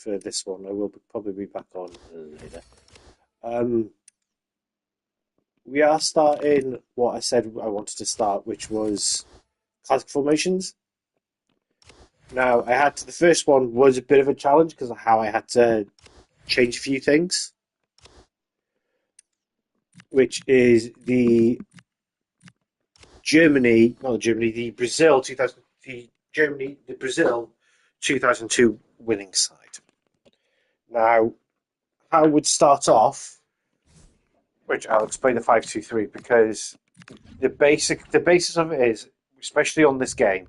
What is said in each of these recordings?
for this one. I will probably be back on later. We are starting what I said I wanted to start, which was classic formations. Now, the first one was a bit of a challenge because of how I had to change a few things, which is the Brazil 2002 winning side. Now, how I would start off, which I'll explain the 5-2-3 because the basis of it is, especially on this game,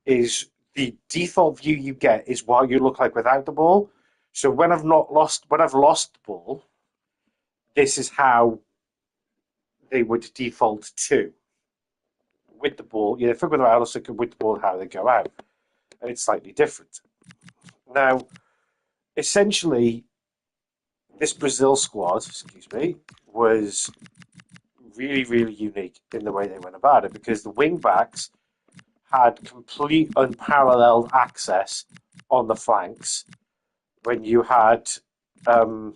is the default view you get is what you look like without the ball. So when I've lost the ball, this is how they would default to. With the ball, with the ball, how they go out, and it's slightly different. Now, essentially, this Brazil squad, was really, really unique in the way they went about it because the wing backs had complete unparalleled access on the flanks when you had Ronaldinho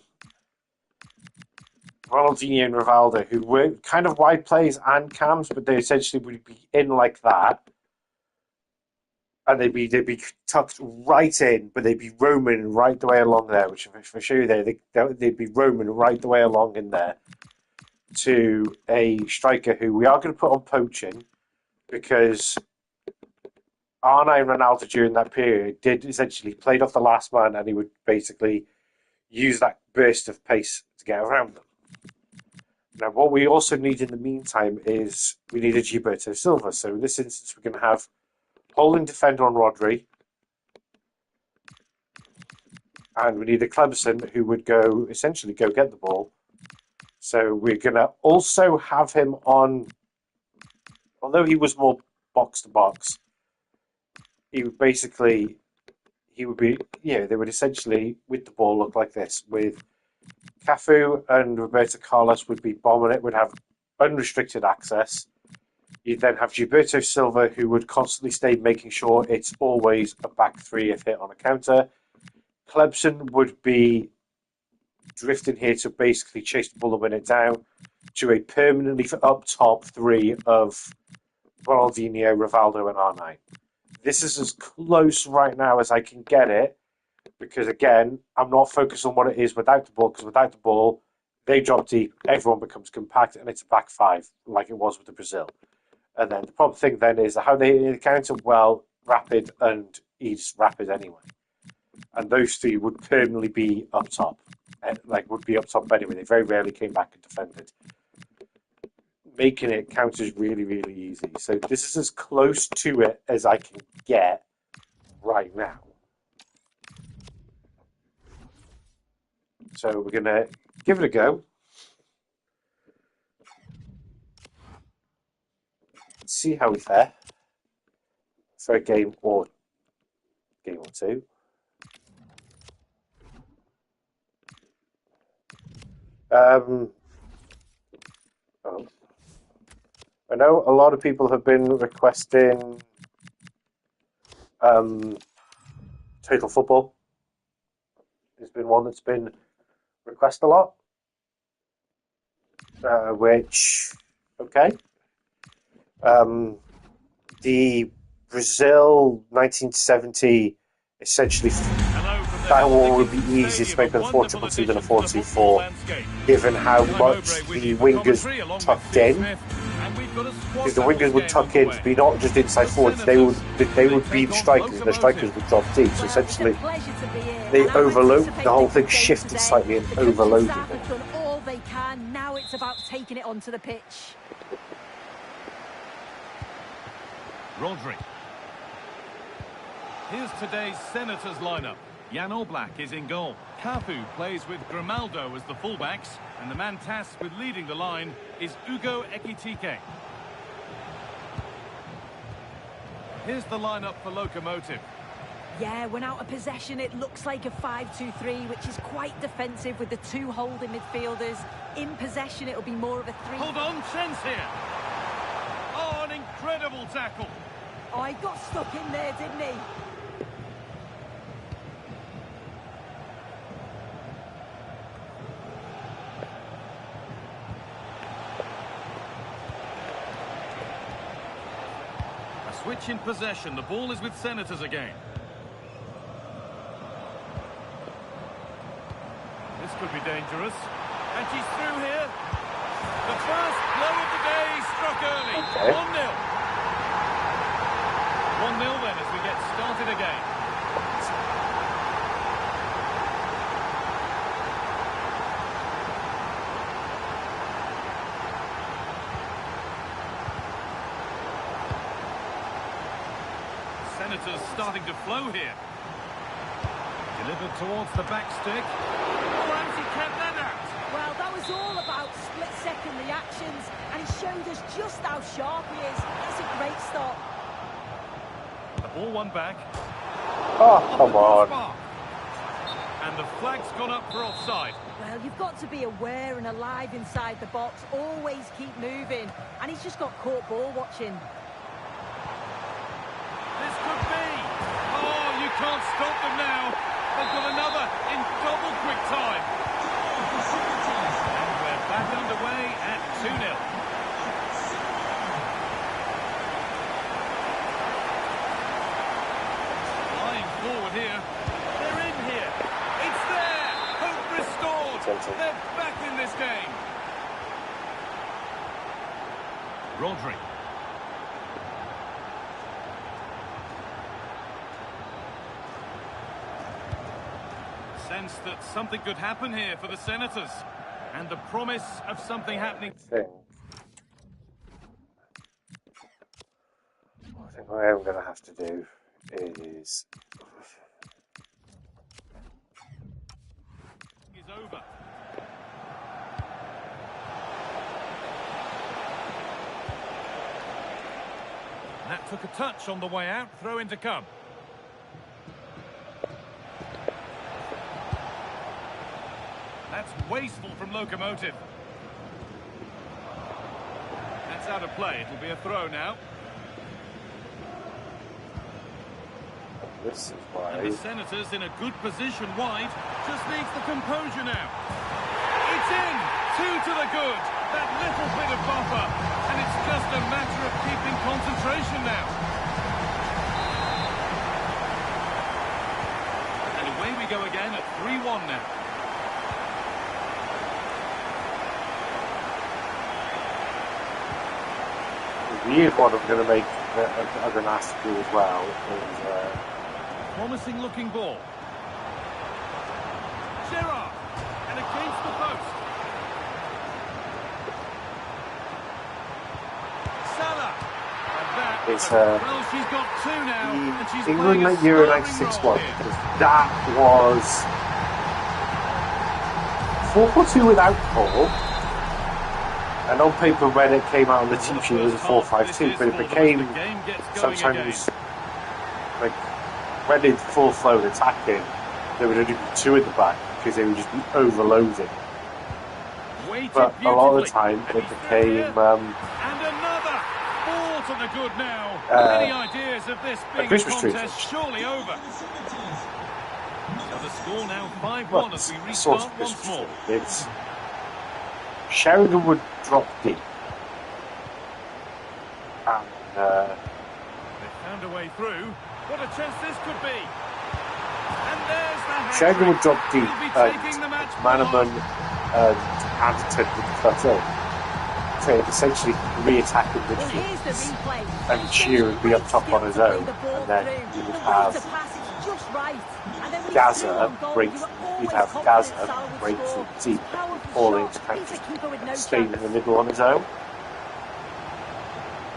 and Rivaldo, who were kind of wide plays and cams, but they essentially would be in like that. And they'd be tucked right in, but they'd be roaming right the way along there, which if I show you there, they'd be roaming right the way along in there to a striker who we are going to put on poaching because R9 Ronaldo during that period did essentially played off the last man and he would basically use that burst of pace to get around them. Now, what we also need in the meantime is we need a Gilberto Silva. So in this instance, we're going to have holding defender on Rodri. And we need a Clemson who would essentially go get the ball. So we're going to also have him on, although he was more box to box, they would essentially, with the ball, look like this. With Cafu and Roberto Carlos would be bombing it, would have unrestricted access. You'd then have Gilberto Silva, who would constantly stay making sure it's always a back three if hit on a counter. Clemson would be drifting here to basically chase the ball and win it down to a permanently up top three of Ronaldinho, Rivaldo, and R9. This is as close right now as I can get it because, again, I'm not focused on what it is without the ball because without the ball, they drop deep, everyone becomes compact, and it's a back five like it was with the Brazil. And then the problem thing then is how they counter well, Rapid, and he's Rapid anyway. And those three would permanently be up top. Would be up top anyway. They very rarely came back and defended. Making it counters really, really easy. So this is as close to it as I can get right now. So we're going to give it a go. See how we fare for a game or two. I know a lot of people have been requesting Total Football. There's been one that's been requested a lot, which, okay. The Brazil 1970, essentially, that one would be easier to make with a 4-2-2 than a 4-2-4, given how much the wingers tucked in. Because the wingers would tuck in to be not just inside forwards, they would be the strikers, and the strikers would drop deep. So essentially, they overload, the whole thing shifted slightly and overloaded it. Done all they can. Now it's about taking it onto the pitch. Rodri. Here's today's Senators lineup. Jan Oblak is in goal. Cafu plays with Grimaldo as the fullbacks, and the man tasked with leading the line is Hugo Ekitike. Here's the lineup for Locomotive. Yeah, when out of possession, it looks like a 5-2-3, which is quite defensive with the two holding midfielders. In possession, it'll be more of a 3. Hold on, Sense here. Oh, an incredible tackle. Oh, he got stuck in there, didn't he? switch in possession. The ball is with Senators again. This could be dangerous. And she's through here. The first blow of the day struck early. 1-0. 1-0 then as we get started again. Senators starting to flow here. Delivered towards the back stick. Ramsey kept that out. Well, that was all about split-second reactions, and he showed us just how sharp he is. That's a great stop. The ball won back. Oh, come on. And the flag's gone up for offside. Well, you've got to be aware and alive inside the box. Always keep moving. And he's just got caught ball watching. This could be. Oh, you can't stop them now. They've got another in double quick time. And we're back underway at 2-0. Flying forward here. They're in here. It's there. Hope restored. They're back in this game. Rodri. Sense that something could happen here for the Senators, and the promise of something happening. I think what I'm going to have to do is Over. That took a touch on the way out. Throw in to come. That's wasteful from Locomotive. That's out of play. It'll be a throw now. this is why. And the Senators in a good position wide. Just needs the composure now. It's in. 2 to the good. That little bit of buffer. And it's just a matter of keeping concentration now. And away we go again at 3-1 now. The weird one I'm going to make, I'm going to ask you as well, is... Promising looking ball. Gerrard. And against the post. Salah. And that, It's, well, she's got 2 now. And she's England playing a Euro sterling 96 role one, here. because that was 4-4-2 without Paul, and on paper when it came out on the team sheet it was a 4-5-2, but it became sometimes like when in full flow attacking there would only be 2 in the back because they would just be overloading. But a lot of the time it became and another ball to the good now. Any ideas of this being a Christmas contest tree. surely over? So the score now 5-1 Well, as we it's sort restart of once Christmas more. tree. It's Sheringham would drop deep, and They found a way through. What a chance this could be. And there's the hat-trick. Sheringham would drop deep, He'll be and taking the match Manaman forward. and Anderton would cut in. So essentially re-attacking Well, midfield, here's the replay. and Shearer would be up top on his own, and then you would have Gaza break. You'd have Gaza break through deep, falling to kind of staying in the middle on his own,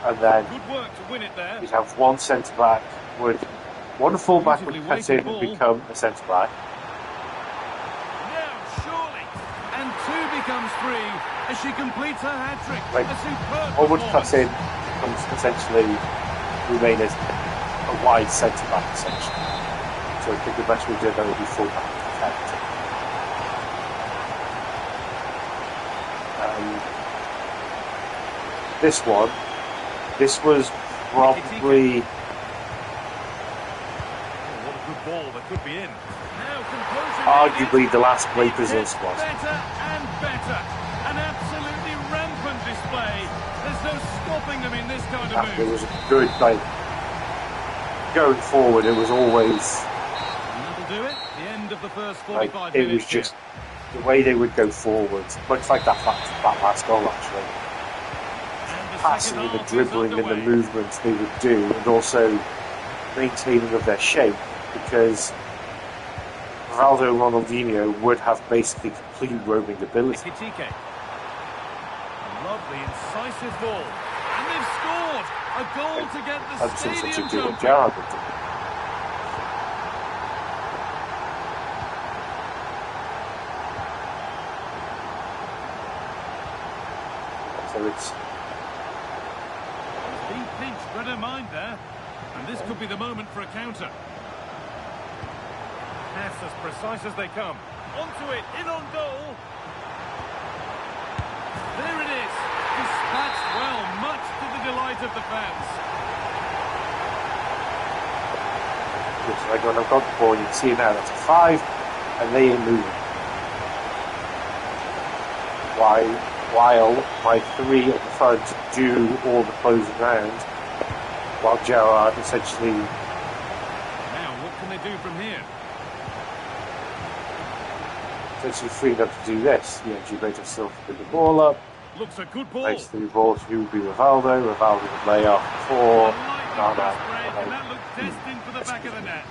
and then Good work to win it there. you'd have one centre back one full back would Beautifully cut in weighted and ball. become a centre back. Now, surely. And 2 becomes 3 as she completes her hat-trick. Like, A superb Or would cut performance. in, becomes essentially remain as a wide centre back essentially. So I think the best we did that would be full back protect. This was probably Oh, what a good ball that could be in. Now composure arguably needed. the last great It Brazil gets squad. better and better. An absolutely rampant display. There's no stopping them in this kind of It move. was a good, like, going forward, it was always And that'll do it. The end of the first like 45 it minutes. was just the way they would go forwards, much like that last goal actually. And the Passing second and the half is dribbling and the underway. movements they would do, and also maintaining of their shape, because Ronaldo and Ronaldinho would have basically complete roaming ability. Ekitike. Lovely, incisive ball. And they've scored! A goal to get the That's such stadium a good jumping. job. So it's He's been pinched, but don't mind there. And this could be the moment for a counter. That's as precise as they come. Onto it, in on goal. There it is. Dispatched well, much to the delight of the fans. it's like when I've got the ball, you can see now that's a 5, and they ain't moving. While my 3 at the front do all the closing round, while Gerrard essentially Now, what can they do from here? freed up to do this. You know, Gilberto Silva with the ball up, Looks a good ball. nice through ball to be Rivaldo. Rivaldo would lay off for Lightning Nana. fast break, and that looked destined for the back of the net.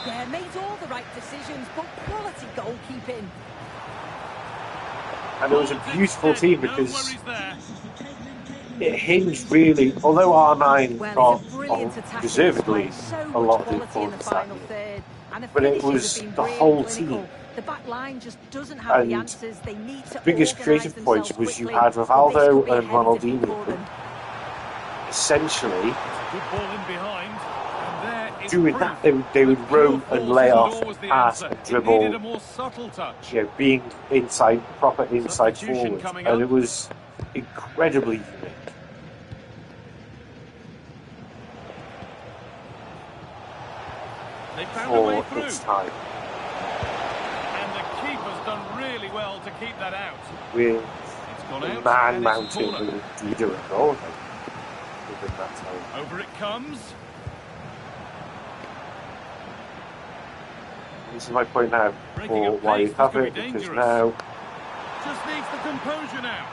Yeah, made all the right decisions, but quality goalkeeping. And it was a Ball's beautiful instead, team no because worries there. it hinged really, although R9 Well, got he's a brilliant attacker. deservedly He's so a much lot of the quality in the importance final that year. third. And the But it finishes was have been the really whole clinical. team. The back line just doesn't have the And answers. They need to the biggest organise creative point themselves was you quickly, had but this Rivaldo could be a and heavy defeat for Ronaldinho them. essentially It's a good ball in behind. And there is doing proof that. They would that pure roam and force lay isn't off always and the pass answer. and It needed dribble, a more subtle touch. you know, being inside, proper inside Substitution forwards. coming And up. it was incredibly unique. They found a way For through. its time. And the keeper's done really well to keep that out. With It's gone the out. man and it's a mountain corner. with leader and goal within that time. Over it comes. This is my point now Breaking for at why pace, you this have could it, be because dangerous. now Just needs the composure now.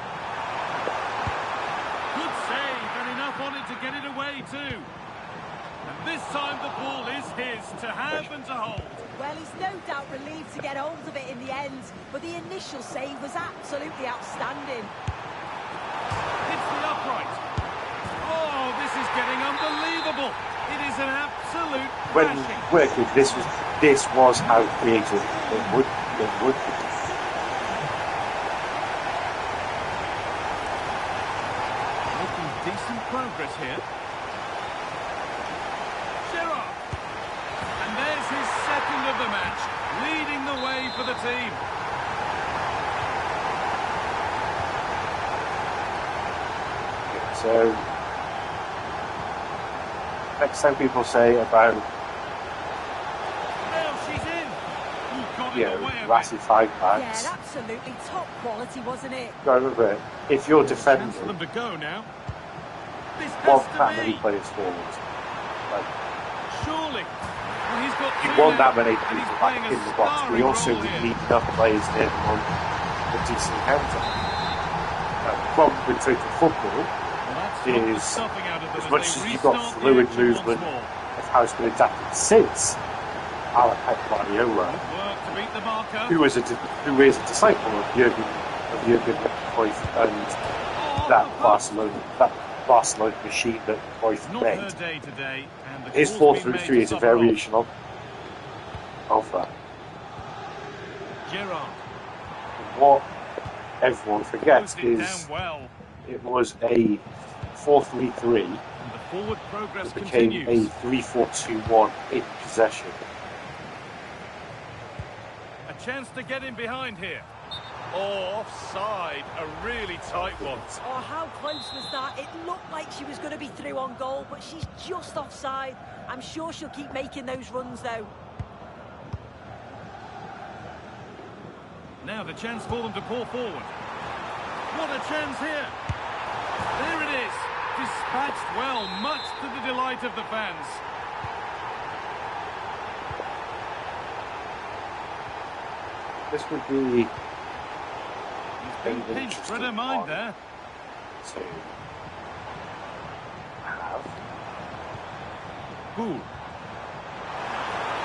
Good save, and enough on it to get it away too. And this time the ball is his to have and to hold. Well, he's no doubt relieved to get hold of it in the end, but the initial save was absolutely outstanding. It's the upright. Oh, this is getting unbelievable. It is an absolute when crashing. working, this was how creative it would be. Making decent progress here. Gerrard. And there's his second of the match, leading the way for the team. So next time people say about Now she's in. Who got in the way of it? Rasi 5 Yeah, backs, absolutely top quality, wasn't it? got to remember, if you're Chance for defending, them to go now. This want has that to many be. players forward. Like, Surely. Well, he's got you two want now, that many and he's people playing back a in the box, but starring you also role here. need enough players in on a decent counter. The problem with total football Well, that's knocked the is, stuffing out of them as much they as you've got restart the fluid action once movement more. of how it's been adapted since, a la Pep Guardiola, Good work to beat the marker. who is a disciple of Jurgen Cruyff and Oh, that the Barcelona machine that Cruyff Not her made. day today, and the His call's been 4-3-3 made is to a suffer off. variation of that. Gerrard What everyone forgets closed it is down well, it was a 4-3-3 and the forward progress that became continues. a 3-4-2-1 in possession. A chance to get in behind here. Oh, offside, a really tight one. Oh, how close was that? It looked like she was going to be through on goal, but she's just offside. I'm sure she'll keep making those runs, though. Now the chance for them to pull forward. What a chance here. There it is. Dispatched well, much to the delight of the fans. this would be He's been pinched for a mind there. To have. Gould.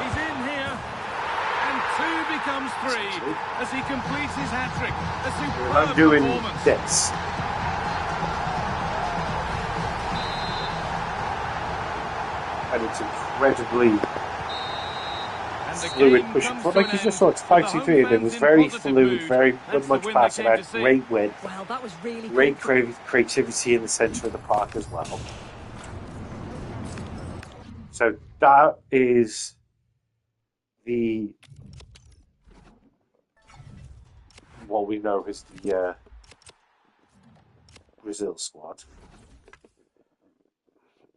He's in here. And 2 becomes 3 as he completes his hat-trick. A superb I'm doing performance. this. And it's incredibly fluid pushing forward. Like you just saw, it's 5-2-3, and it was very fluid, very much passing out, great width. Well, that was really great cool. creativity in the centre of the park as well. So that is what we know is the Brazil squad.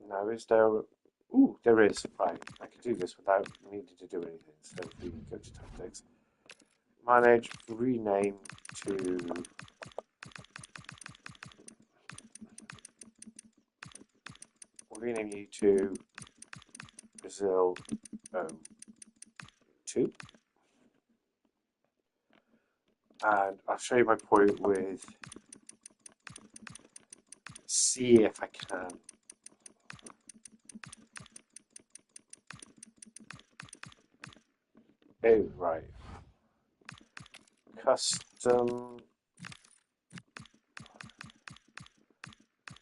Now, is there? Ooh, there is. Right, I can do this without needing to do anything. So we go to tactics, manage, rename to. We'll rename you to Brazil 02. And I'll show you my point with see if I can. Oh, right. Custom.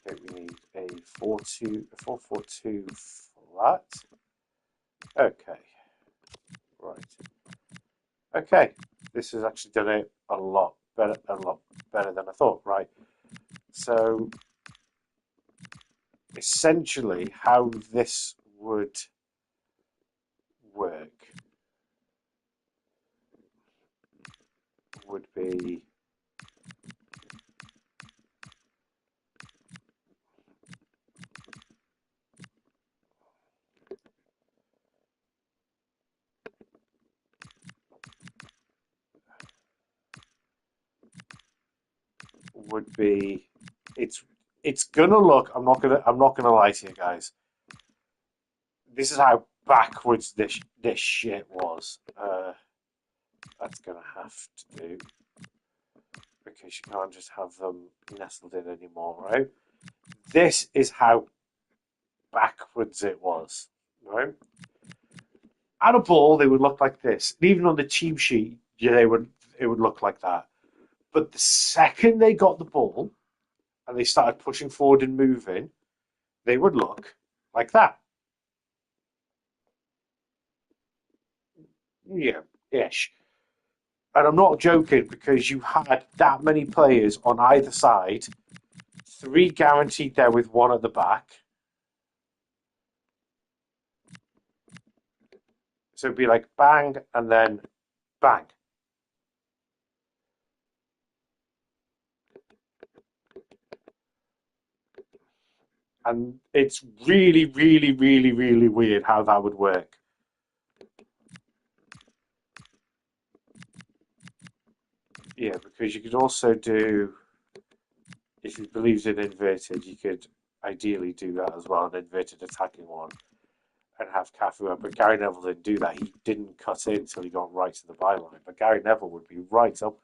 Okay, we need a 442 flat. Okay. Right. Okay. This has actually done it a lot better than I thought, right? So essentially how this would work would be it's gonna look, I'm not gonna lie to you guys. This is how backwards this shit was. That's gonna have to do because you can't just have them nestled in anymore, right? This is how backwards it was, right? At a ball, they would look like this. And even on the team sheet, yeah, it would look like that. But the second they got the ball and they started pushing forward and moving, they would look like that. Yeah, ish. And I'm not joking because you had that many players on either side, 3 guaranteed there with 1 at the back. So it'd be like bang and then bang. And it's really, really, really, really weird how that would work. Yeah, because you could also do, if you believed in inverted, you could ideally do that as well, an inverted attacking one, and have Cafu up. But Gary Neville didn't do that. He didn't cut in until he got right to the byline. But Gary Neville would be right up.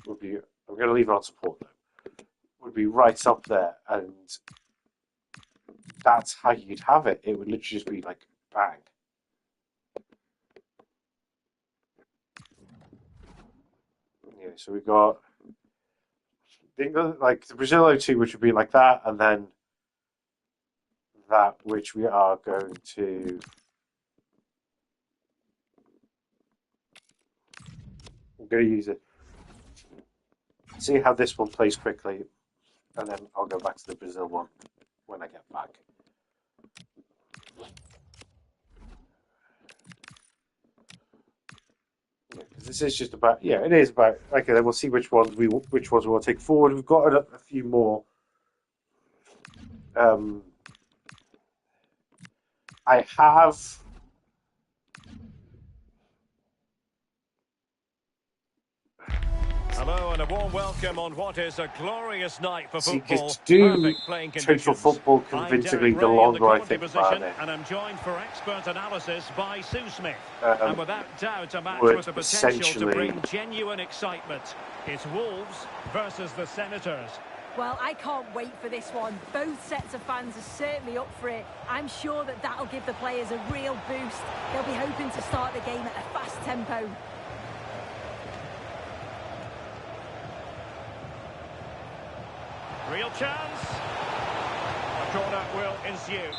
I'm going to leave it on support though. Would be right up there, and that's how you'd have it. It would literally just be like bang. Yeah, so we got like the Brazil 02, which would be like that, and then that which we are going to. I'm going to use it. See how this one plays quickly, and then I'll go back to the Brazil one when I get back. Yeah, because this is just about, yeah, it is about. Okay, then we'll see which ones we want to take forward. We've got a few more. I have. Hello and a warm welcome on what is a glorious night for See, football. because to do Perfect playing Total conditions. Football I'm convincingly, Derek the Ray in longer I commentary think about position, it, and I'm joined for expert analysis by Sue Smith. Um, and without doubt, a match would with the potential to essentially- bring genuine excitement. It's Wolves versus the Senators. Well, I can't wait for this one. Both sets of fans are certainly up for it. I'm sure that that'll give the players a real boost. They'll be hoping to start the game at a fast tempo. Real chance. A corner will ensue.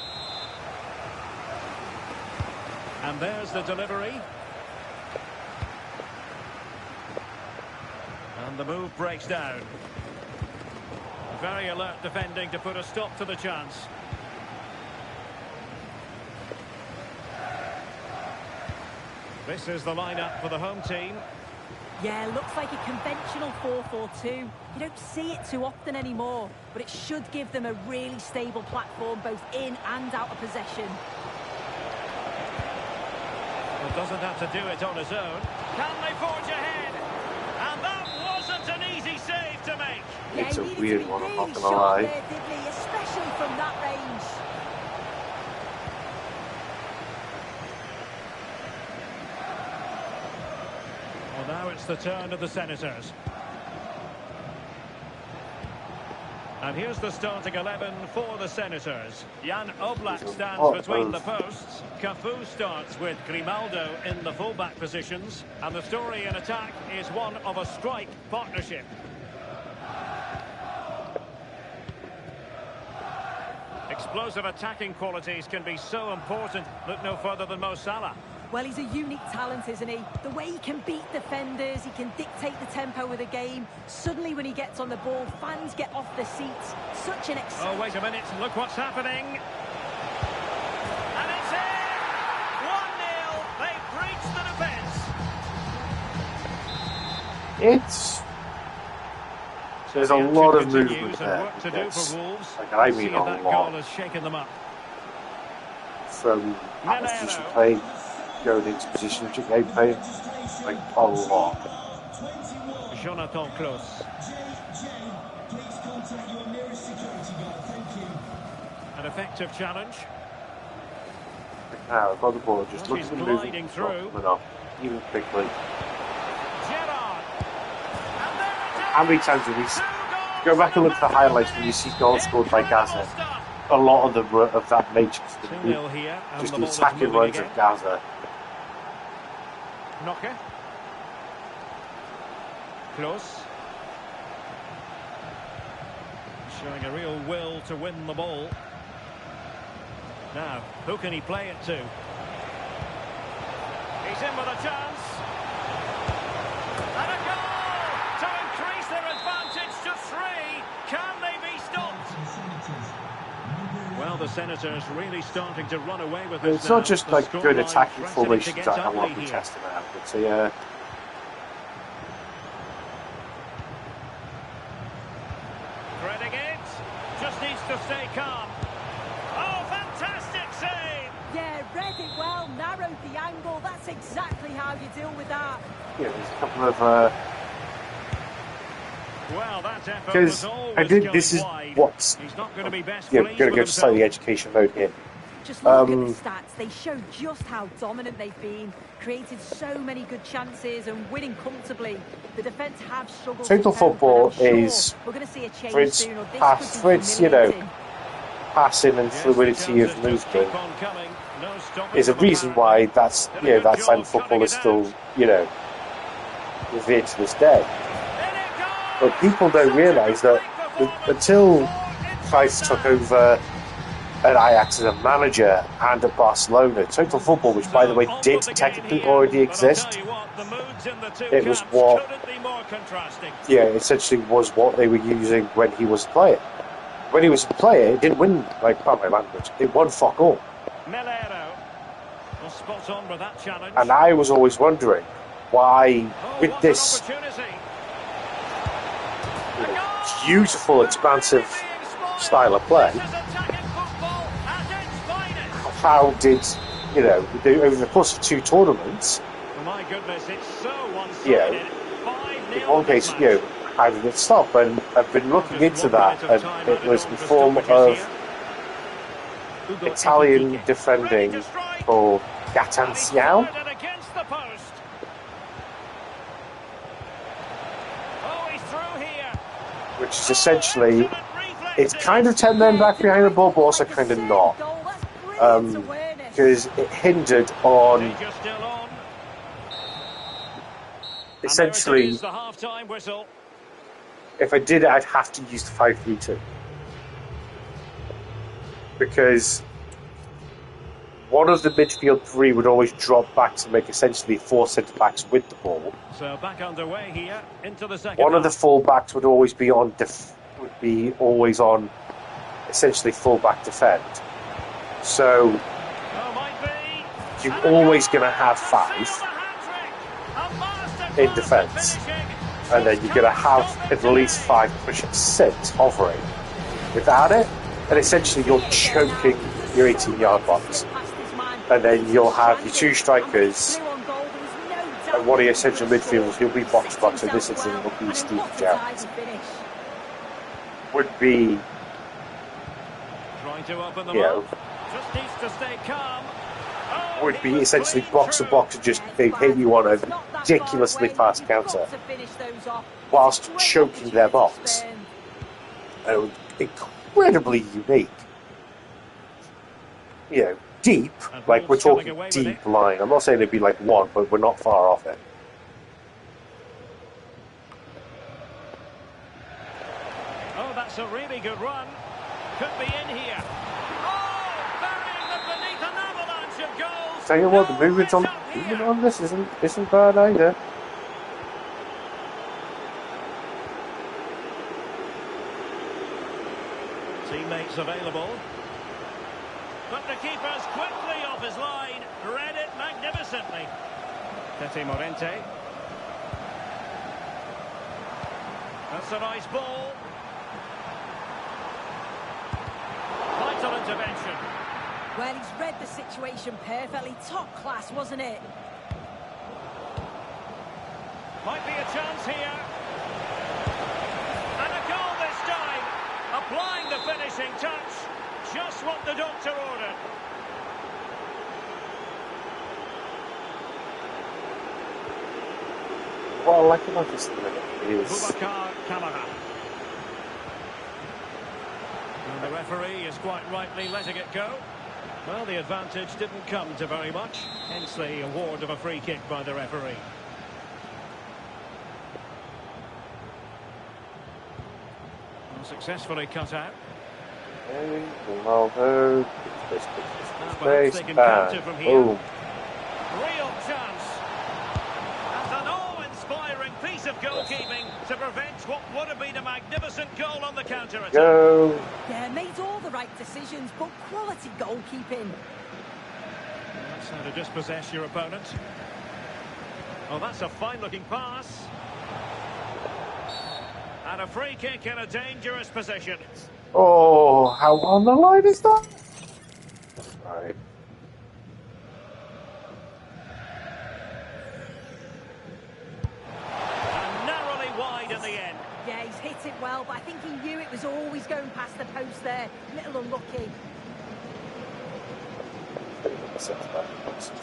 And there's the delivery. And the move breaks down. Very alert defending to put a stop to the chance. This is the lineup for the home team. Yeah, looks like a conventional 4-4-2. You don't see it too often anymore, but it should give them a really stable platform both in and out of possession. Well, doesn't have to do it on his own. Can they forge ahead? And that wasn't an easy save to make. Yeah, It's he a needed weird to be one, I'm really not gonna sharp lie. there, didn't he? Especially from that range. Well, now it's the turn of the Senators. And here's the starting 11 for the Senators. Jan Oblak stands between the posts. Cafu starts with Grimaldo in the fullback positions. And the story in attack is one of a strike partnership. Explosive attacking qualities can be so important. Look no further than Mo Salah. Well, he's a unique talent, isn't he? The way he can beat defenders, he can dictate the tempo of the game. Suddenly, when he gets on the ball, fans get off their seats. Such an exciting... Oh, wait a minute. Look what's happening. And it's in! 1-0. They've breached the defence. It's... There's a lot of movement there. Work to do for Wolves. Like, I mean See a if that lot. goal has shaken them up. From position play, going into position to gameplay, like a lot. Jonathan Klaus. An effective challenge. Now I've got the ball, just look He's at the gliding movement through. coming off, even quickly. Gerrard. And there it is. How many times have we go back and look at the highlights when you see goals scored by Gaza? A lot of them were of that nature. 2-0 here. And Just the the ball is attacking moving runs again. of Gaza. Knocker. Close. Showing a real will to win the ball. Now, who can he play it to? He's in with a chance. And a goal to increase their advantage to 3. Can they be stopped? Well, the Senators really starting to run away with this. It's now. not just The like good scoreline attacking threatening to formations get that I ugly want to be here. testing out. It's a Threading it. Just needs to stay calm. Oh, fantastic save! Yeah, read it well, narrowed the angle. That's exactly how you deal with that. yeah, there's a couple of Well, that effort because was always I think going this is wide. what's He's not going to be best yeah, pleased going to with go to slightly himself. education mode here. Just look at the stats. They show just how dominant they've been. Created so many good chances and winning comfortably. The defence have struggled. Total to cope, football and I'm sure is we're going to see a change for its soon, or this pass, could for be its, you know, humiliating. passing and Yes, fluidity the of chances just keep movement on coming. No stopping is a them reason apparently. why that's Did a you know good that job side of of football cutting is it still out. you know revered to this day. In it goes! But people don't Such a realise that complete performance until for Christ Inter took over at Ajax as a manager and at Barcelona, Total Football, which by the way On did with the game technically here, already but I'll exist, tell you what, the moods in the two it was camps what couldn't be more contrasting. yeah, essentially was what they were using when he was a player. When he was a player, it didn't win, like, pardon my language, it won fuck all. Melero was spot on with that challenge. And I was always wondering why, with what this an opportunity. you know, beautiful, expansive style of play, This is attacking football at its finest. how did, you know, over the course of 2 tournaments, Oh my goodness, it's so one-sided. Yeah. 5-0 the in one case, you know, how did it stop? And I've been looking into that, and it was in form of Italian defending called Gatanziao. Which is essentially, it's kind of 10 men back behind the ball, but also kind of not. Because it hindered on, essentially, if I did it, I'd have to use the 5-3-2. Because one of the midfield three would always drop back to make essentially 4 centre-backs with the ball. So back underway here into the second. One of the full-backs would always be on essentially full-back defend. So you're always going to have 5 in defence, and then you're going to have at least 5 pushing 6 hovering. Without it, and essentially you're choking your 18-yard box. And then you'll have your 2 strikers and one of your central midfielders who'll be box-box, and this instance will be Steve Jones. Would be, would be essentially box-to-box and just they hit you on a ridiculously fast counter whilst choking their box. And it was incredibly unique. You know, deep, like we're talking deep line. I'm not saying it'd be like 1, but we're not far off it. Oh, that's a really good run. Could be in here. Oh, burying them beneath an avalanche of goals. Tell you what, the movement on this isn't bad either. Teammates available. But the keeper's quickly off his line. Read it magnificently. Tete Morente. That's a nice ball. Vital intervention. Well, he's read the situation perfectly. Top class, wasn't it? Might be a chance here. And a goal this time. Applying the finishing touch. Just what the doctor ordered. What I like about this thing is Boubacar Kamara. And the referee is quite rightly letting it go. Well, the advantage didn't come to very much, hence the award of a free kick by the referee. Well, successfully cut out. Ronaldo, Perhaps they can counter from here. Boom. Real chance. And an awe-inspiring piece of goalkeeping to prevent what would have been a magnificent goal on the counter-attack. Go. Yeah, made all the right decisions, but quality goalkeeping. That's how to dispossess your opponent. Oh, that's a fine-looking pass. And a free kick in a dangerous position. Oh, how on the line is that? Right. And narrowly wide in the end. Yeah, he's hit it well, but I think he knew it was always going past the post there. A little unlucky.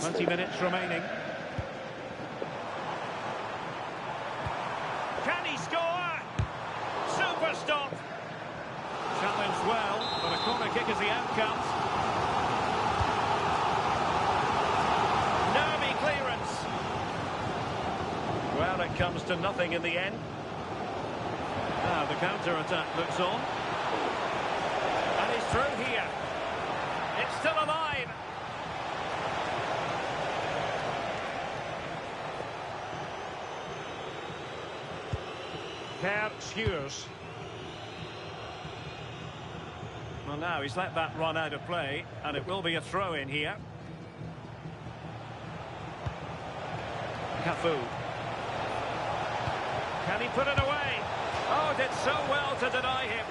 20 minutes remaining. Can he score? Super stop. Challenged well, but a corner kick is the outcome. Nervy clearance. Well, it comes to nothing in the end. Now the counter-attack looks on. And he's through here. It's still alive. Per Skewers. Well, now he's let that run out of play, and it will be a throw-in here. Cafu. Can he put it away? Oh, did so well to deny him.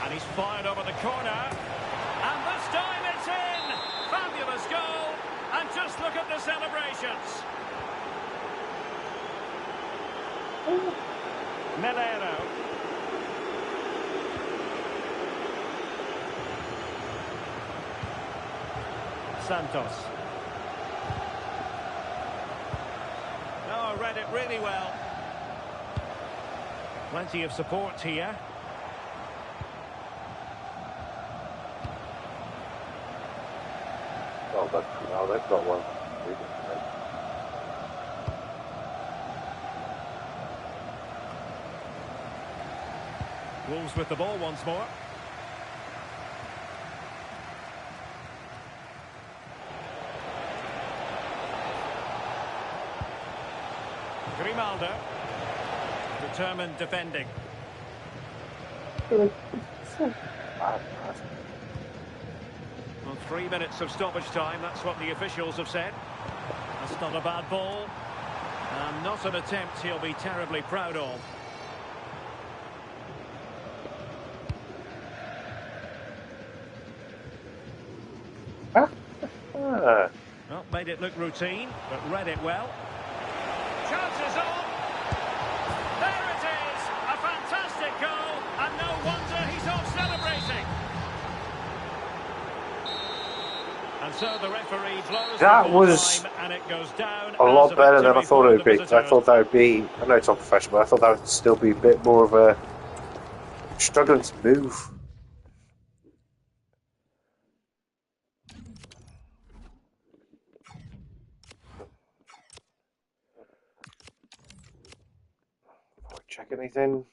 And he's fired over the corner. And this time it's in! Fabulous goal! And just look at the celebrations. Melero. Santos. Oh, read it really well. Plenty of support here. Oh, they've got one. Wolves with the ball once more. Grimaldo. Determined defending. Well, 3 minutes of stoppage time, that's what the officials have said. That's not a bad ball. And not an attempt he'll be terribly proud of. Well, made it look routine, but read it well. Chances on. There it is. A fantastic goal, and no wonder he's off celebrating. And so the referee blows that was time, and it goes down a lot better than I thought it would be. I thought that would be, I know it's unprofessional, but I thought that would still be a bit more of a struggling to move. Check anything?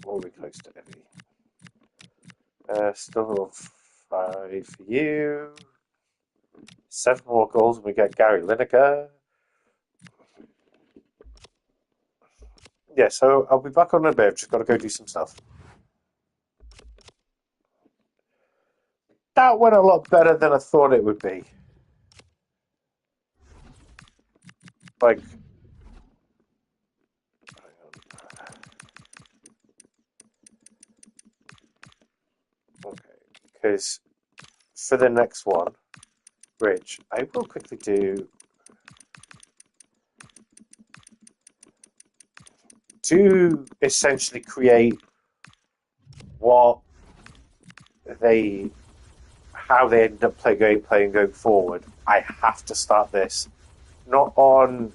Or are we close to heavy? Still 5 for you. 7 more goals and we get Gary Lineker. Yeah, so I'll be back on a bit. I've just got to go do some stuff. That went a lot better than I thought it would be. Like, okay, because for the next one, which I will quickly do to essentially create how they end up playing going forward, I have to start this not on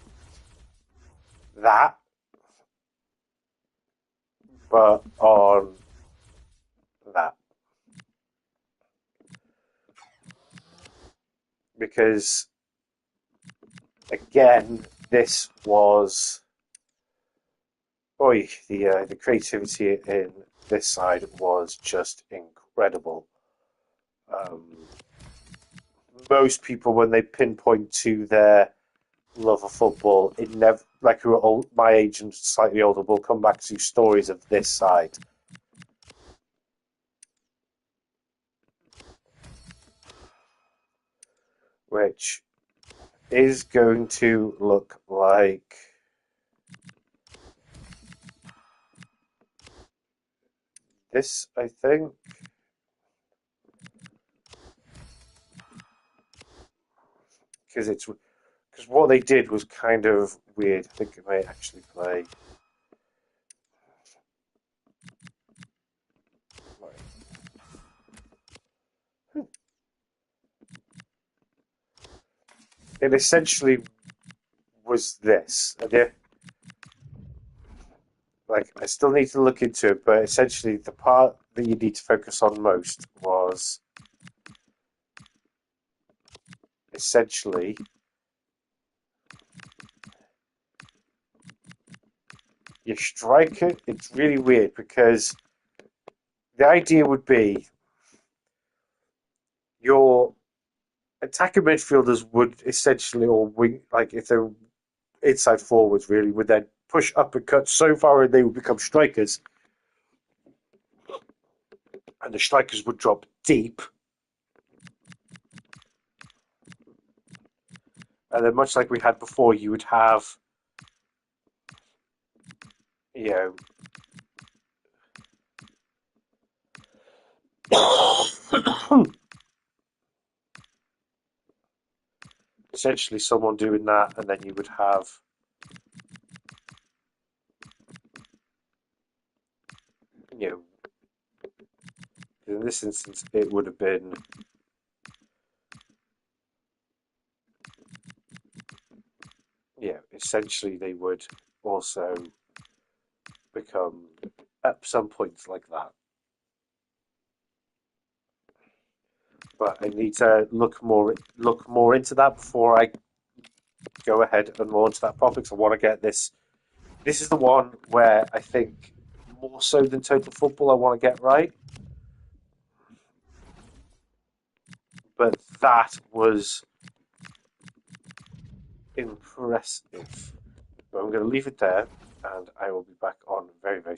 that, but on that. Because, again, this was... the creativity in this side was just incredible. Most people, when they pinpoint to their love of football, it never, like who are old, my age and slightly older, will come back to stories of this side. Which is going to look like this, I think. Because what they did was kind of weird. I think it may actually play. It essentially was this. Like, I still need to look into it, but essentially the part that you need to focus on most was essentially your striker. It's really weird because the idea would be your attacking midfielders would essentially, or wing, like if they're inside forwards, really, would then push up and cut so far and they would become strikers. And the strikers would drop deep. And then, much like we had before, you would have, essentially someone doing that, and then you would have this instance, it would have been essentially they would also become at some points like that. But I need to look more into that before I go ahead and launch that properly, because I want to get this. This is the one where I think more so than Total Football I want to get right. But that was impressive. But I'm going to leave it there, and I will be back on very, very